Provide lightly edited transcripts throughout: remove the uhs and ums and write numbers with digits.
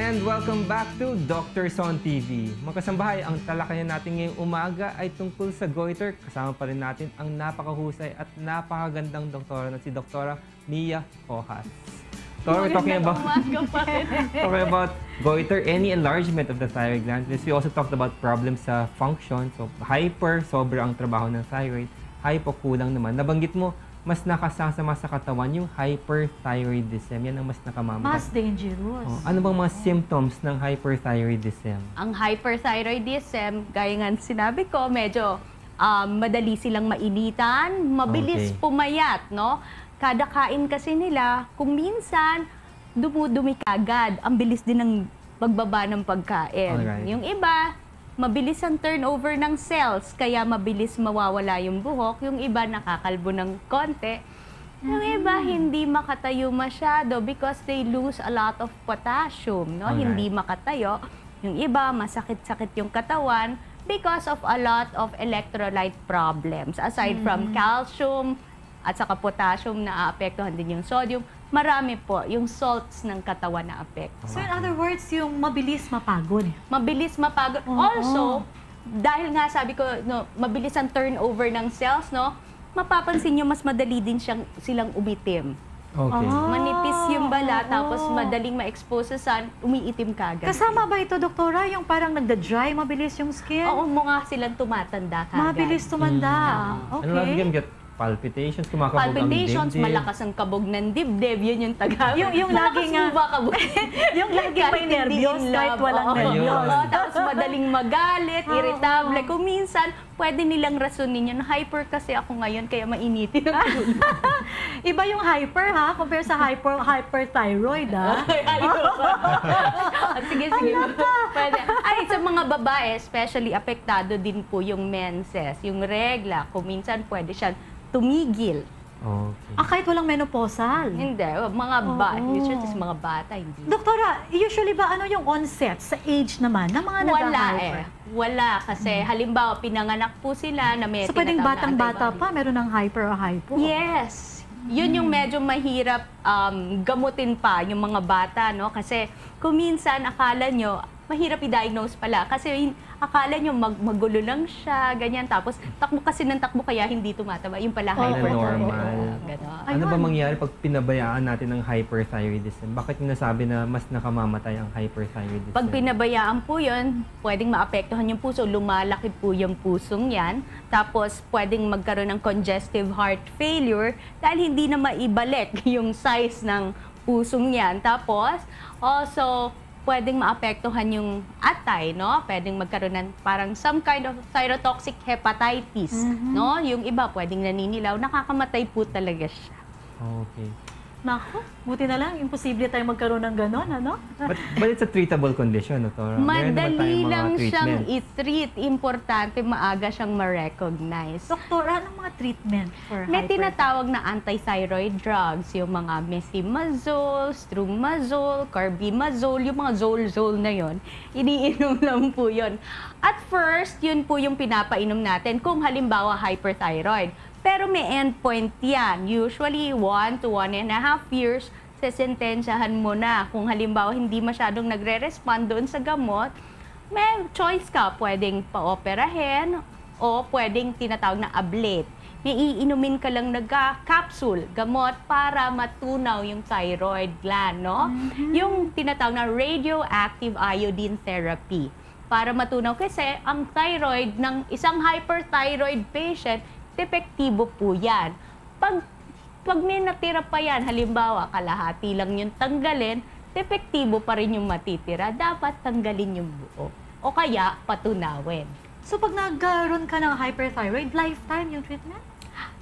and welcome back to Dr. Son TV. Mga kasambahay, ang talakayan natin ngayong umaga ay tungkol sa goiter. Kasama pa rin natin ang napakahusay at napakagandang doktora na si Doktora Mia Rojas. So we're talking about goiter, any enlargement of the thyroid gland. We also talked about problems sa function. So hyper, sobra ang trabaho ng thyroid. Hypo, kulang naman. Nabanggit mo, mas nakasasama sa katawan yung hyperthyroidism. Yan ang mas nakamamatay. Mas dangerous. Oh, ano bang mga symptoms ng hyperthyroidism? Ang hyperthyroidism, gaya nga sinabi ko, medyo madali silang mainitan, mabilis pumayat, no? Kada kain kasi nila, kung minsan, dumudumi kagad. Ang bilis din ng pagbaba ng pagkain. Alright. Yung iba, mabilis ang turnover ng cells, kaya mabilis mawawala yung buhok. Yung iba, nakakalbo ng konti. Yung iba, hindi makatayo masyado because they lose a lot of potassium, no? Alright. Hindi makatayo. Yung iba, masakit-sakit yung katawan because of a lot of electrolyte problems. Aside from calcium at saka potassium, na aapektuhan din yung sodium. Marami po yung salts ng katawan na apekto. So in other words, yung mabilis mapagod. Mabilis mapagod. Also, dahil nga sabi ko, no, mabilis ang turnover ng cells, no? Mapapansin nyo, mas madali din silang umitim. Okay. Manipis yung balat, tapos madaling ma-expose sa sun, umiitim kagad. Kasama ba ito, doktora, yung parang nagda-dry, mabilis yung skin? Oo, mga silang tumatanda kagad. Mabilis tumanda. Ano lang Okay. yan? Get palpitations, kumakabog Palpitations, ang dibdib. malakas ang kabog ng dibdib, yun yung Tagalog. Yung laging Malakas mo ba kabog? yung laging may Kahit hindi nervyos, in kahit love, walang oo. nervyos. Oo, tapos madaling magalit, irritable. Kung minsan, pwede nilang rasonin yun. Hyper kasi ako ngayon, kaya mainitin ang ulo. Iba yung hyper, ha? Compare sa hyperthyroid, ha? Sige. Pwede. Ay, sa mga babae, especially apektado din po yung menses, yung regla. Kung minsan, pwede siyang tumigil. Okay. Kahit walang menopausal. Hindi, mga usually sa mga bata, hindi. Doktora, usually ba ano yung onset sa age naman ng mga Wala nag-hyper? Wala. Kasi halimbawa, pinanganak po sila na may So pwedeng tinatawag na batang-bata antibody. pa, meron ng hyper o hypo? Yes. Yun yung medyo mahirap gamutin pa yung mga bata, no? Kasi kung minsan akala nyo, mahirap i-diagnose pala. Kasi akala nyo magulo lang siya, ganyan. Tapos takbo kasi ng takbo kaya hindi tumataba. Yung pala hyper. normal. Ganon. Ano ba Ayun. mangyari pag pinabayaan natin ng hyperthyroidism? Bakit yung nasabi na mas nakamamatay ang hyperthyroidism? Pag pinabayaan po yun, pwedeng maapektuhan yung puso. Lumalaki po yung pusong yan. Tapos pwedeng magkaroon ng congestive heart failure dahil hindi na maibalik yung size ng pusong yan. Tapos also, pwedeng maapektuhan yung atay, no? Pwedeng magkaroon ng parang some kind of thyrotoxic hepatitis, no? Yung iba pwedeng naninilaw, nakakamatay po talaga siya. Okay. Naku, buti na lang, imposible tayo magkaroon ng ganon, ano? But it's a treatable condition, Doktora. Meron naman Madali tayong mga lang siyang treatments. i-treat. Importante, maaga siyang ma-recognize. Doktora, anong mga treatment for May hyper? tinatawag na anti-thyroid drugs, yung mga methimazole, strumazole, carbimazole, yung mga zole na yon, iniinom lang po yon. At first, yun po yung pinapainom natin kung halimbawa hyperthyroid. Pero may endpoint yan. Usually, 1 to 1.5 years, sesentensyahan mo na. Kung halimbawa hindi masyadong nagre-respond doon sa gamot, may choice ka. Pwedeng pa-operahin o pwedeng tinatawag na ablate. May iinumin ka lang na capsule, gamot, para matunaw yung thyroid gland, no? Yung tinatawag na radioactive iodine therapy. Para matunaw kasi ang thyroid ng isang hyperthyroid patient, epektibo po yan. Pag may natira pa yan, halimbawa, kalahati lang yung tanggalin, epektibo pa rin yung matitira. Dapat tanggalin yung buo. O kaya, patunawin. So pag nagkaroon ka ng hyperthyroid, lifetime yung treatment?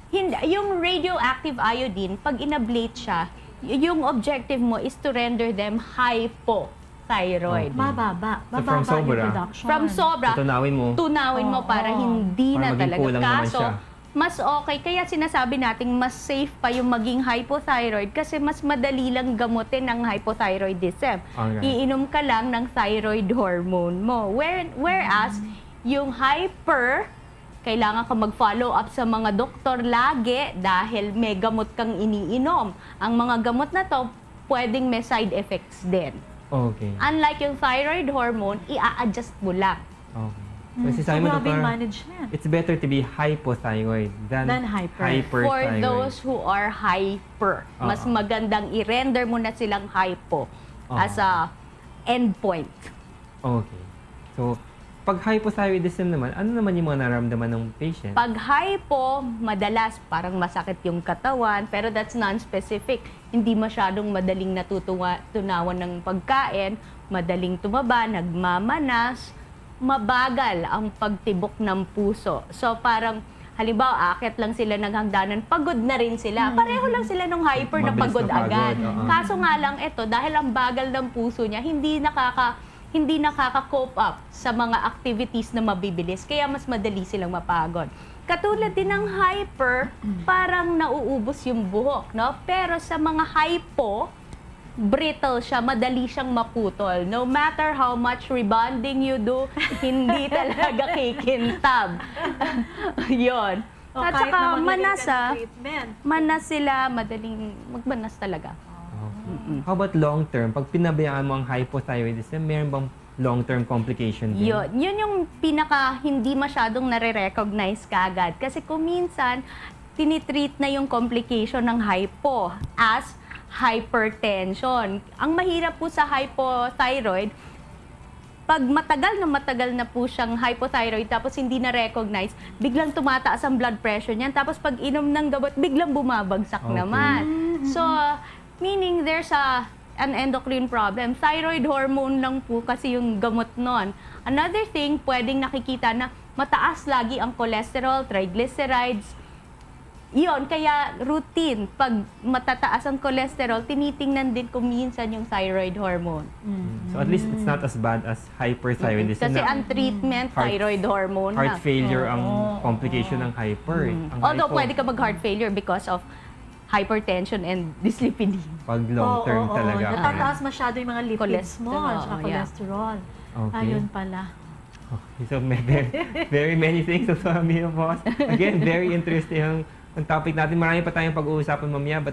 Hindi, yung radioactive iodine, pag inablate siya, yung objective mo is to render them hypothyroid. Okay. Mababa. So, from Mababa yung sobra, production. From sobra, tunawin mo. tunawin mo para hindi Para na maging talaga. kulang naman Kaso, siya. mas okay. Kaya sinasabi nating mas safe pa yung maging hypothyroid kasi mas madali lang gamutin ng hypothyroidism. Alright. Iinom ka lang ng thyroid hormone mo. Whereas, yung hyper, kailangan ka mag-follow up sa mga doktor lagi dahil may gamot kang iniinom. Ang mga gamot na to, pwedeng may side effects din. Okay. Unlike yung thyroid hormone, i-a-adjust mo lang. Okay. So, si So, Simon, grabe yung doktora, management. it's better to be hypothyroid than Than hyper. For hyperthyroid. those who are hyper, mas Oo. magandang i-render mo na silang hypo Oo. as a endpoint. Okay. So, pag hypothyroidism naman, ano naman yung mga nararamdaman ng patient? Pag hypo, madalas parang masakit yung katawan, pero that's non-specific. Hindi masyadong madaling tunawan ng pagkain, madaling tumaba, nagmamanas, mabagal ang pagtibok ng puso. So parang, halimbawa, akit lang sila ng hagdanan, pagod na rin sila. Pareho lang sila nung hyper na Mabilis pagod na pagod, agad. oo. Kaso nga lang ito, dahil ang bagal ng puso niya, hindi nakaka-cope up sa mga activities na mabibilis, kaya mas madali silang mapagod. Katulad din ng hyper, parang nauubos yung buhok, no? Pero sa mga hypo, brittle siya, madali siyang maputol. No matter how much rebonding you do, hindi talaga kikintab. Yun. O, At kahit saka na maglagay manas, ka ng treatment. manas sila, madaling magmanas talaga. Okay. How about long term? Pag pinabayaan mo ang hypothyroidism, meron bang long-term complication din? Yun yung pinaka hindi masyadong nare-recognize kagad. Kasi kung minsan, tinitreat na yung complication ng hypo as hypertension. Ang mahirap po sa hypothyroid, pag matagal na po siyang hypothyroid tapos hindi na-recognize, biglang tumataas ang blood pressure niyan. Tapos pag inom ng gamot, biglang bumabagsak Okay. naman. So, meaning there's an endocrine problem. Thyroid hormone lang po kasi yung gamot nun. Another thing, pwedeng nakikita na mataas lagi ang cholesterol, triglycerides. Yun, kaya routine, pag matataas ang cholesterol, tinitingnan din kung minsan yung thyroid hormone. So at least it's not as bad as hyperthyroidism. Kasi na ang treatment, Heart- thyroid hormone heart na. failure ang complication ng hyper. Ang Although hypo, pwede ka mag-heart failure because of hypertension and dyslipidemia. pag long term Oo, talaga. natataas masyado yung mga lipids mo Cholesterol, at saka yeah. cholesterol. Okay. Ayun pala. Okay, so may very many things to sabi mo, boss. Again, very interesting ang topic natin. Marami pa tayong pag-uusapan mamaya, but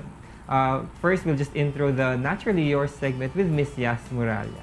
first we'll just intro the Naturally Yours segment with Miss Yas Muralla.